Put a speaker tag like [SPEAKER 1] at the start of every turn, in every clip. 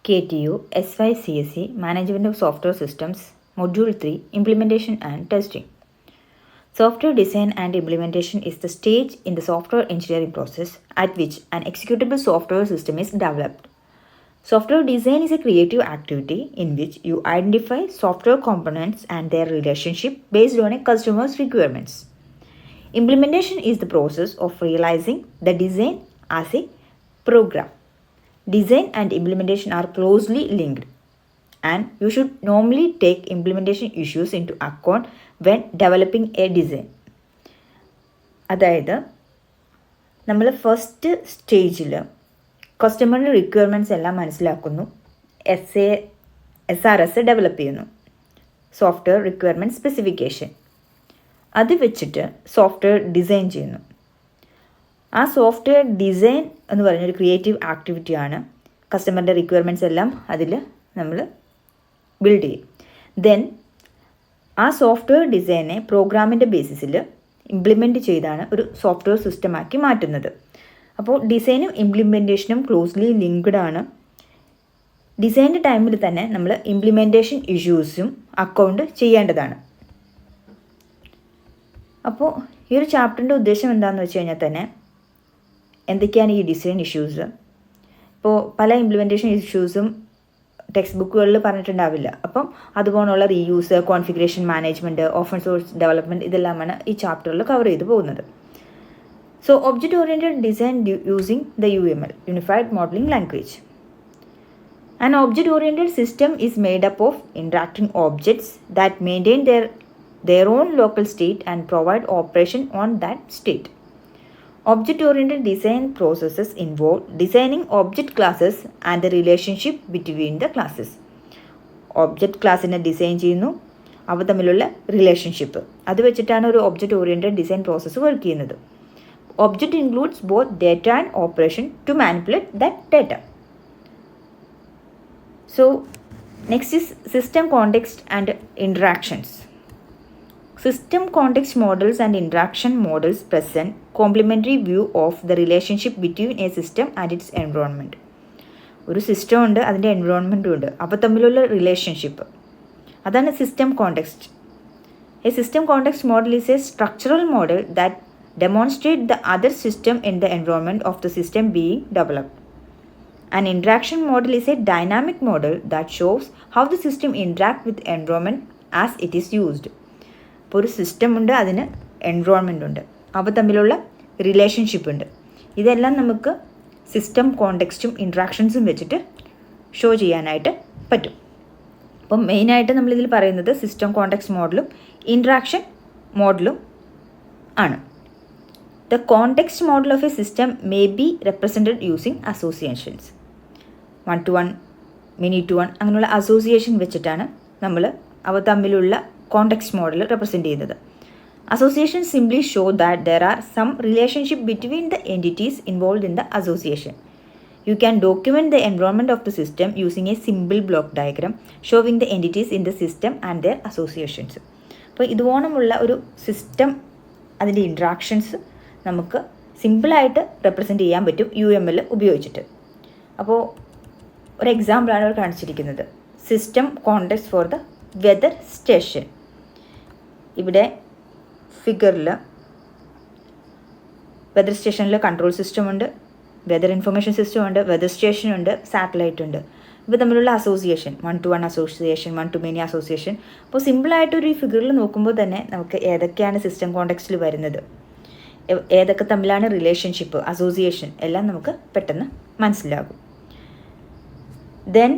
[SPEAKER 1] KTU SY CSE Management of Software Systems Module 3 Implementation and Testing. Software design and implementation is the stage in the software engineering process at which an executable software system is developed. Software design is a creative activity in which you identify software components and their relationship based on a customer's requirements. Implementation is the process of realizing the design as a program. Design and implementation are closely linked, and you should normally take implementation issues into account when developing a design. അതായത് നമ്മൾ first സ്റ്റേജിൽ കസ്റ്റമറിൻ്റെ requirements എല്ലാം മനസ്സിലാക്കുന്നു, SRS develop ചെയ്യുന്നു, software requirement specification. അത് വെച്ചിട്ട് software design ചെയ്യുന്നു. ആ സോഫ്റ്റ്വെയർ ഡിസൈൻ എന്ന് പറഞ്ഞൊരു ക്രിയേറ്റീവ് ആക്ടിവിറ്റിയാണ്. കസ്റ്റമറിൻ്റെ റിക്വയർമെൻറ്റ്സ് എല്ലാം അതിൽ നമ്മൾ ബിൽഡ് ചെയ്യും. ദെൻ ആ സോഫ്റ്റ്വെയർ ഡിസൈനെ പ്രോഗ്രാമിൻ്റെ ബേസിസിൽ ഇംപ്ലിമെൻറ്റ് ചെയ്താണ് ഒരു സോഫ്റ്റ്വെയർ സിസ്റ്റമാക്കി മാറ്റുന്നത്. അപ്പോൾ ഡിസൈനും ഇംപ്ലിമെൻറ്റേഷനും ക്ലോസ്ലി ലിങ്ക്ഡ് ആണ്. ഡിസൈൻ്റെ ടൈമിൽ തന്നെ നമ്മൾ ഇംപ്ലിമെൻറ്റേഷൻ ഇഷ്യൂസും അക്കൗണ്ട് ചെയ്യേണ്ടതാണ്. അപ്പോൾ ഈ ഒരു ചാപ്റ്ററിൻ്റെ ഉദ്ദേശം എന്താണെന്ന് വെച്ച് കഴിഞ്ഞാൽ തന്നെ എന്തൊക്കെയാണ് ഈ ഡിസൈൻ ഇഷ്യൂസ്. ഇപ്പോൾ പല ഇംപ്ലിമെൻറ്റേഷൻ ഇഷ്യൂസും ടെക്സ്റ്റ് ബുക്കുകളിൽ പറഞ്ഞിട്ടുണ്ടാവില്ല. അപ്പം അതുപോലുള്ള reuse, configuration management, open source development ഇതെല്ലാമാണ് ഈ ചാപ്റ്ററിൽ കവർ ചെയ്ത് പോകുന്നത്. So object oriented design using the UML unified modelling language. An object-oriented system is made up of interacting objects that maintain their own local state and provide operation on that state. Object-oriented design processes involve designing object classes and the relationship between the classes. Object ക്ലാസ്സിനെ design ചെയ്യുന്നു, അവ തമ്മിലുള്ള റിലേഷൻഷിപ്പ്, അത് വെച്ചിട്ടാണ് ഒരു object oriented design process work ചെയ്യുന്നത്. Object includes both data and operation to manipulate that data. So next is system context and interactions. System context models and interaction models present complementary view of the relationship between a system and its environment. ഒരു system ഉണ്ട്, അതിൻ്റെ എൻവയോൺമെൻറ്റും ഉണ്ട്, അപ്പോൾ തമ്മിലുള്ള relationship, അതാണ് system context. A system context model is A structural model that demonstrate the other system in the environment of the system being developed. An interaction model is a dynamic model that shows how the system interacts with environment as it is used. ഇപ്പോൾ ഒരു system ഉണ്ട്, അതിന് environment ഉണ്ട്, അവ തമ്മിലുള്ള relationship ഉണ്ട്. ഇതെല്ലാം നമുക്ക് സിസ്റ്റം കോണ്ടെക്സ്റ്റും ഇൻട്രാക്ഷൻസും വെച്ചിട്ട് ഷോ ചെയ്യാനായിട്ട് പറ്റും. അപ്പം മെയിനായിട്ട് നമ്മളിതിൽ പറയുന്നത് സിസ്റ്റം കോണ്ടെക്സ്റ്റ് മോഡലും ഇൻട്രാക്ഷൻ മോഡലും ആണ്. The context model of a system may be represented using associations. 1-to-1, many-to-1 അങ്ങനെയുള്ള അസോസിയേഷൻ വെച്ചിട്ടാണ് നമ്മൾ അവ തമ്മിലുള്ള കോണ്ടെക്സ്റ്റ് മോഡൽ റെപ്രസെൻറ്റ് ചെയ്യുന്നത്. Association simply show that there are some relationship between the entities involve in the association. You can document the environment of the system using a simple block diagram showing the entities in the system and their associations. അപ്പോൾ ഇതുപോലുള്ള ഒരു system, അതിൻ്റെ interactions നമുക്ക് സിമ്പിളായിട്ട് represent ചെയ്യാൻ പറ്റും UML ഉപയോഗിച്ചിട്ട്. അപ്പോൾ ഒരു എക്സാമ്പിളാണ് ഇവിടെ കാണിച്ചിരിക്കുന്നത്, system context for the weather station. ഇവിടെ ഫിഗറിൽ വെതർ സ്റ്റേഷനിൽ കൺട്രോൾ സിസ്റ്റം ഉണ്ട്, വെതർ ഇൻഫർമേഷൻ സിസ്റ്റം ഉണ്ട്, വെതർ സ്റ്റേഷൻ ഉണ്ട്, സാറ്റലൈറ്റ് ഉണ്ട്. ഇവ തമ്മിലുള്ള association, 1-to-1 association, 1-to-many association. അപ്പോൾ സിമ്പിളായിട്ടൊരു ഈ ഫിഗറിൽ നോക്കുമ്പോൾ തന്നെ നമുക്ക് ഏതൊക്കെയാണ് സിസ്റ്റം കോണ്ടെക്സ്റ്റിൽ വരുന്നത്, ഏതൊക്കെ തമ്മിലാണ് റിലേഷൻഷിപ്പ്, അസോസിയേഷൻ എല്ലാം നമുക്ക് പെട്ടെന്ന് മനസ്സിലാകും. Then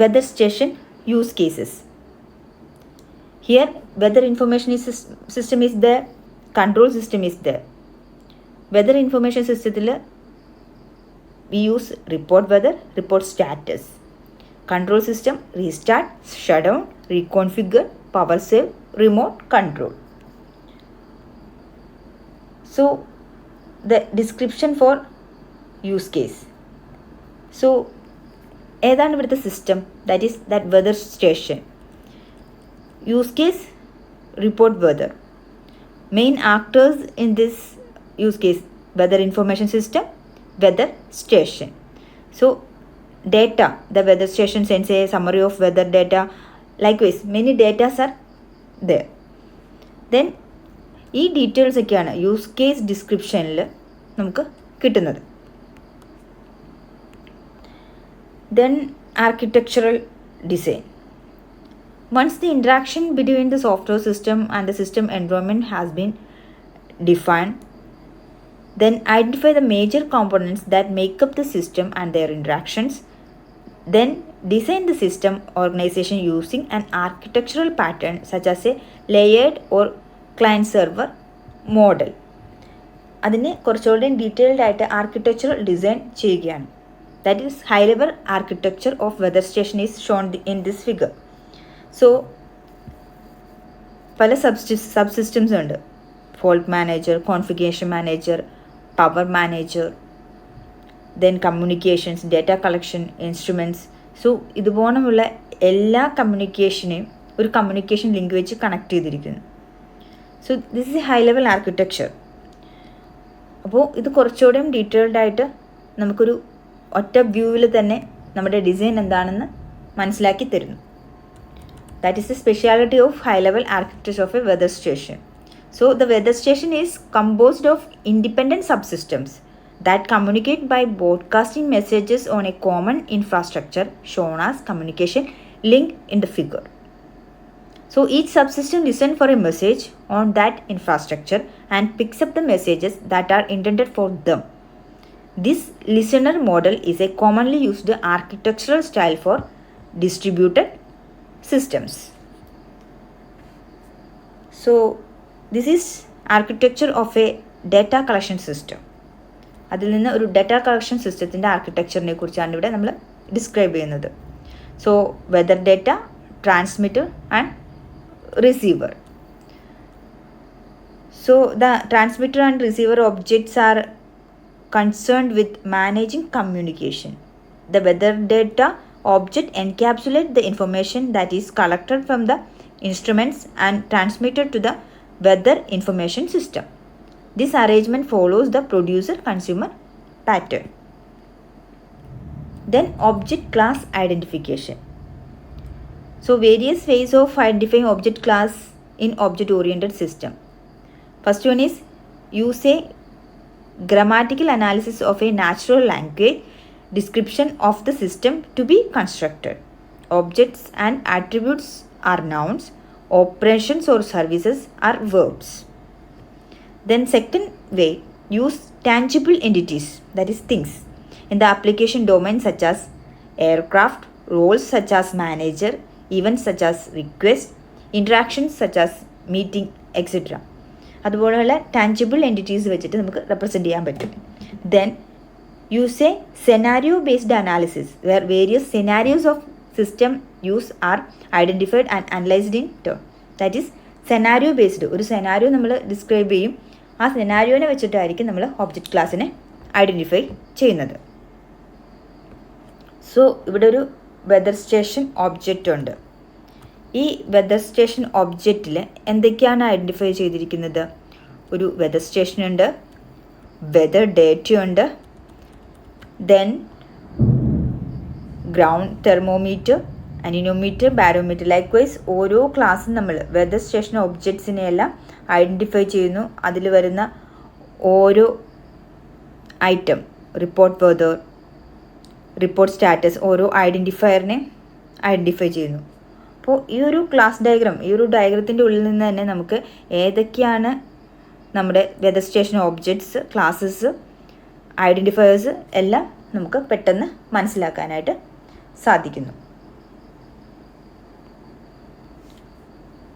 [SPEAKER 1] weather station use cases. Here weather information system is the control system is the. Weather information സിസ്റ്റത്തിൽ we use report weather, report status. Control system restart, shut down, reconfigure, power save, remote control. So the description for use case. So ഏതാണ് ഇവിടുത്തെ സിസ്റ്റം? That is that weather station. Use case report weather. Main actors in this use case weather information system, weather station. So data, the weather station sends a summary of weather data. Likewise, many data are there. Then ഈ details ഒക്കെയാണ് use case ഡിസ്ക്രിപ്ഷനിൽ നമുക്ക് കിട്ടുന്നത്. Then architectural design. Once the interaction between the software system and the system environment has been defined, then identify the major components that make up the system and their interactions. Then design the system organization using an architectural pattern such as a layered or client server model. അതിനെ കുറച്ചുകൂടി detailed ആയിട്ട് architectural design ചെയ്യുകയാണ്. That is, high level architecture of weather station is shown in this figure. So പല subsystems ഉണ്ട്. Fault manager, configuration manager, power manager, then communications, data collection, instruments. So ഇതുപോലുള്ള എല്ലാ കമ്മ്യൂണിക്കേഷനെയും ഒരു communication link വെച്ച് connect ചെയ്തിരിക്കുന്നു. So this is A high level architecture. അപ്പോൾ ഇത് കുറച്ചുകൂടെയും detailed ആയിട്ട് നമുക്കൊരു ഒറ്റ വ്യൂവിൽ തന്നെ നമ്മുടെ ഡിസൈൻ എന്താണെന്ന് മനസ്സിലാക്കി തരുന്നു. That is the speciality of high level architecture of a weather station. So the weather station is composed of independent subsystems that communicate by broadcasting messages on a common infrastructure shown as communication link in the figure. So each subsystem listens for a message on that infrastructure and picks up the messages that are intended for them. This listener model is a commonly used architectural style for distributed systems. So this is architecture of a data collection system. അതിൽ നിന്ന് ഒരു data collection സിസ്റ്റത്തിൻ്റെ ആർക്കിടെക്ചറിനെ കുറിച്ചാണ് ഇവിടെ നമ്മൾ describe ചെയ്യുന്നത്. So whether data, transmitter and receiver. So the transmitter and receiver objects are concerned with managing communication. The weather data object encapsulate the information that is collected from the instruments and transmitted to the weather information system. This arrangement follows the producer-consumer pattern. Then object class identification. So various ways of identifying object class in object-oriented system. First one is use a grammatical analysis of a natural language description of the system to be constructed. Objects and attributes are nouns. Operations or services are verbs. Then second way, use tangible entities, that is things, in the application domain such as aircraft, roles such as manager, events such as request, interactions such as meeting, etc. അതുപോലെയുള്ള tangible entities വെച്ചിട്ട് നമുക്ക് represent ചെയ്യാൻ പറ്റും. Then use a scenario based analysis where various scenarios of system use are identified and analyzed in turn. That is scenario based. ഒരു scenario നമ്മൾ describe ചെയ്യും, ആ സെനാരിയോനെ വെച്ചിട്ടായിരിക്കും നമ്മൾ ഒബ്ജക്റ്റ് ക്ലാസ്സിനെ ഐഡൻറ്റിഫൈ ചെയ്യുന്നത്. സോ ഇവിടെ ഒരു വെതർ സ്റ്റേഷൻ ഒബ്ജക്റ്റ് ഉണ്ട്. ഈ വെതർ സ്റ്റേഷൻ ഒബ്ജക്റ്റിൽ എന്തൊക്കെയാണ് ഐഡൻറ്റിഫൈ ചെയ്തിരിക്കുന്നത്? ഒരു വെതർ സ്റ്റേഷനുണ്ട്, വെതർ ഡേറ്റയുണ്ട്, then ground thermometer, anemometer, barometer. Likewise ഓരോ ക്ലാസ്സും നമ്മൾ വെതർ സ്റ്റേഷൻ ഒബ്ജക്ട്സിനെ എല്ലാം ഐഡൻറ്റിഫൈ ചെയ്യുന്നു. അതിൽ വരുന്ന ഓരോ item, report weather, report status, ഓരോ ഐഡൻറ്റിഫയറിനെ ഐഡൻറ്റിഫൈ ചെയ്യുന്നു. അപ്പോൾ ഈ ഒരു ക്ലാസ് ഡയഗ്രാം, ഈ ഒരു ഡയഗ്രത്തിൻ്റെ ഉള്ളിൽ നിന്ന് തന്നെ നമുക്ക് ഏതൊക്കെയാണ് നമ്മുടെ weather station objects, classes, identifiers എല്ലാം നമുക്ക് പെട്ടെന്ന് മനസ്സിലാക്കാനായിട്ട് സാധിക്കുന്നു.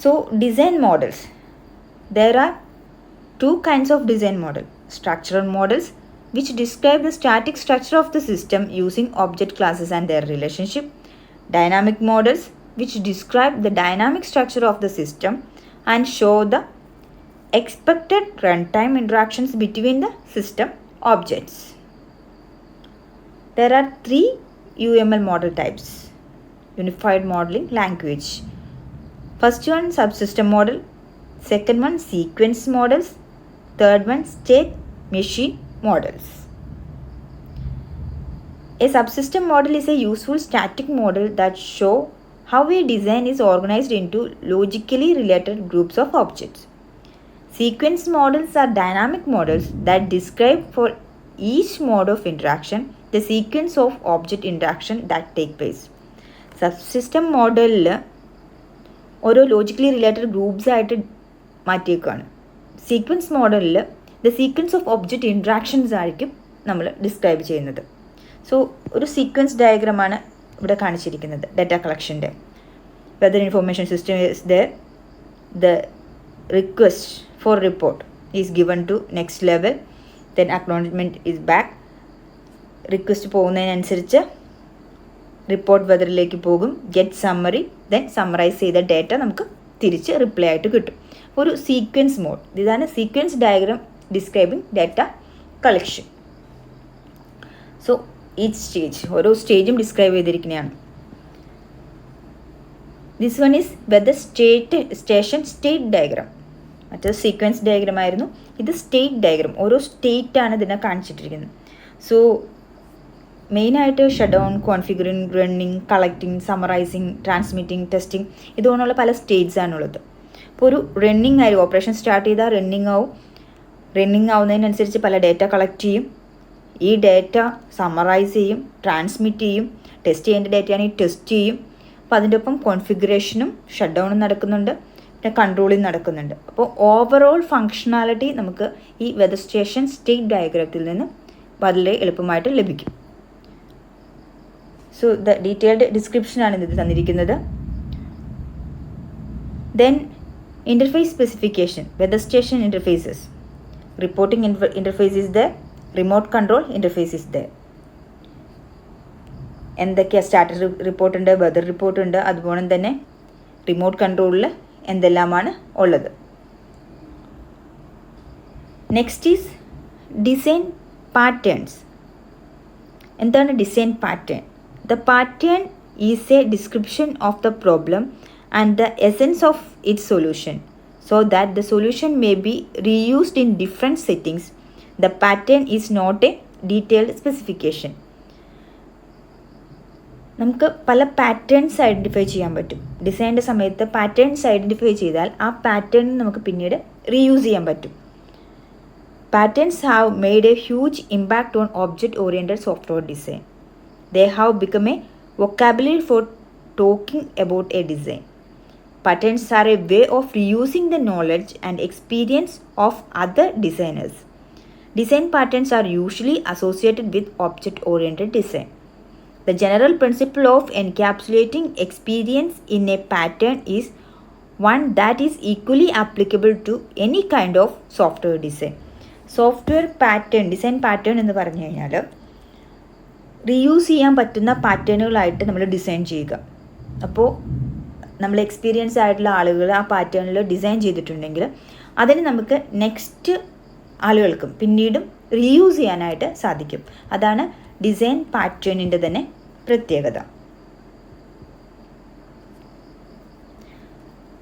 [SPEAKER 1] So design models. There are two kinds of design model. Structural models, which describe the static structure of the system using object classes and their relationship. Dynamic models, which describe the dynamic structure of the system and show the expected runtime interactions between the system objects. There are 3 UML model types. Unified Modeling Language. First one, subsystem model. Second one, sequence models. Third one, state machine models. A subsystem model is a useful static model that show how a design is organized into logically related groups of objects. Sequence models are dynamic models that describe for each mode of interaction the sequence of object interaction that take place. Subsystem മോഡലിൽ ഓരോ logically related groups ആയിട്ട് മാറ്റിയേക്കാണ്. Sequence മോഡലിൽ the sequence of object interactions ആയിരിക്കും നമ്മൾ describe ചെയ്യുന്നത്. So ഒരു sequence ഡയഗ്രമാണ് ഇവിടെ കാണിച്ചിരിക്കുന്നത് ഡാറ്റ കളക്ഷൻ്റെ. Weather information system is the request for report is given to next level, then acknowledgement is back. Request പോകുന്നതിനനുസരിച്ച് റിപ്പോർട്ട് വെദറിലേക്ക് പോകും, ഗെറ്റ് സമ്മറി, ദെൻ സമ്മറൈസ് ചെയ്ത ഡേറ്റ നമുക്ക് തിരിച്ച് റിപ്ലൈ ആയിട്ട് കിട്ടും. ഒരു സീക്വൻസ് മോഡ്. ഇതാണ് sequence diagram describing data collection. So each stage, ഓരോ സ്റ്റേജും ഡിസ്ക്രൈബ് ചെയ്തിരിക്കുന്നതാണ്. This one is weather station state diagram. മറ്റേത് സീക്വൻസ് ഡയഗ്രാം ആയിരുന്നു, ഇത് സ്റ്റേറ്റ് ഡയഗ്രാം. ഓരോ സ്റ്റേറ്റാണ് ഇതിനെ കാണിച്ചിട്ടിരിക്കുന്നത്. സോ മെയിനായിട്ട് shut down, configuring, running, collecting, summarising, transmitting, testing, ഇതുകൊണ്ടുള്ള പല സ്റ്റേറ്റ്സ് ആണുള്ളത്. ഇപ്പോൾ ഒരു റണ്ണിങ് ആയിരിക്കും, ഓപ്പറേഷൻ സ്റ്റാർട്ട് ചെയ്താൽ റണ്ണിങ് ആവും. റണ്ണിങ് ആവുന്നതിനനുസരിച്ച് പല ഡേറ്റ കളക്ട് ചെയ്യും, ഈ ഡേറ്റ സമ്മറൈസ് ചെയ്യും, ട്രാൻസ്മിറ്റ് ചെയ്യും, ടെസ്റ്റ് ചെയ്യേണ്ട ഡേറ്റയാണെങ്കിൽ ടെസ്റ്റ് ചെയ്യും. അപ്പോൾ അതിൻ്റെ ഒപ്പം കോൺഫിഗറേഷനും ഷട്ട് ഡൗണും നടക്കുന്നുണ്ട്, പിന്നെ കൺട്രോളിങ് നടക്കുന്നുണ്ട്. അപ്പോൾ ഓവറോൾ ഫങ്ഷണാലിറ്റി നമുക്ക് ഈ വെദർ സ്റ്റേഷൻ സ്റ്റേറ്റ് ഡയഗ്രത്തിൽ നിന്ന് വളരെ എളുപ്പമായിട്ട് ലഭിക്കും. സോ ദ ഡീറ്റെയിൽഡ് ഡിസ്ക്രിപ്ഷനാണ് ഇത് തന്നിരിക്കുന്നത്. Then interface specification, weather station interfaces, reporting interface is the, remote control interface is the. എന്തൊക്കെയാണ് സ്റ്റാറ്റസ് റിപ്പോർട്ടുണ്ട്, വെദർ റിപ്പോർട്ടുണ്ട്, അതുപോലെ തന്നെ റിമോട്ട് കൺട്രോളിൽ എന്തെല്ലാമാണ് ഉള്ളത്. Next is design patterns. എന്താണ് design pattern? The pattern is a description of the problem and the essence of its solution so that the solution may be reused in different settings. The pattern is not a detailed specification. നമുക്ക് പല patterns identify ചെയ്യാൻ പറ്റും. ഡിസൈൻ്റെ സമയത്ത് patterns identify ചെയ്താൽ ആ pattern നമുക്ക് പിന്നീട് reuse ചെയ്യാൻ പറ്റും. Patterns have made A huge impact on object oriented software design. They have become A vocabulary four talking about A design. Patterns are a way of reusing the knowledge and experience of other designers. Design patterns are usually associated with object-oriented design. The general principle of encapsulating experience in a pattern is one that is equally applicable to any kind of software design. Software pattern, design pattern എന്ന് പറഞ്ഞു കഴിഞ്ഞാൽ reuse ചെയ്യാൻ പറ്റുന്ന പാറ്റേണുകളായിട്ട് നമ്മൾ design ചെയ്യുക. അപ്പോൾ നമ്മൾ experience ആയിട്ടുള്ള ആളുകൾ ആ പാറ്റേണിൽ ഡിസൈൻ ചെയ്തിട്ടുണ്ടെങ്കിൽ അതിന് നമുക്ക് നെക്സ്റ്റ് ആളുകൾക്കും പിന്നീടും റീയൂസ് ചെയ്യാനായിട്ട് സാധിക്കും. അതാണ് ഡിസൈൻ പാറ്റേണിൻ്റെ തന്നെ പ്രത്യേകത.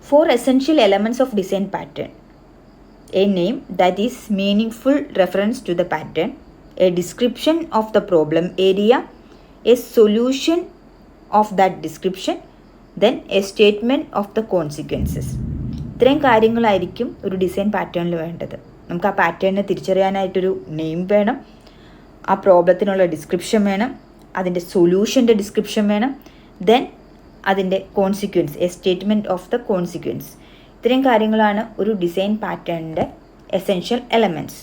[SPEAKER 1] 4 essential elements of design pattern: a name that is meaningful reference to the pattern, a description of the problem area, a solution of that description, then a statement of the consequences. ഇത്രയും കാര്യങ്ങളായിരിക്കും ഒരു design പാറ്റേണിൽ വേണ്ടത്. നമുക്ക് ആ പാറ്റേണിനെ തിരിച്ചറിയാനായിട്ടൊരു name വേണം, ആ പ്രോബ്ലത്തിനുള്ള description വേണം, അതിൻ്റെ സൊല്യൂഷൻ്റെ ഡിസ്ക്രിപ്ഷൻ വേണം, ദെൻ അതിൻ്റെ consequence, A statement of the consequence. ഇത്രയും കാര്യങ്ങളാണ് ഒരു ഡിസൈൻ പാറ്റേണിൻ്റെ എസെൻഷ്യൽ എലമെൻറ്റ്സ്.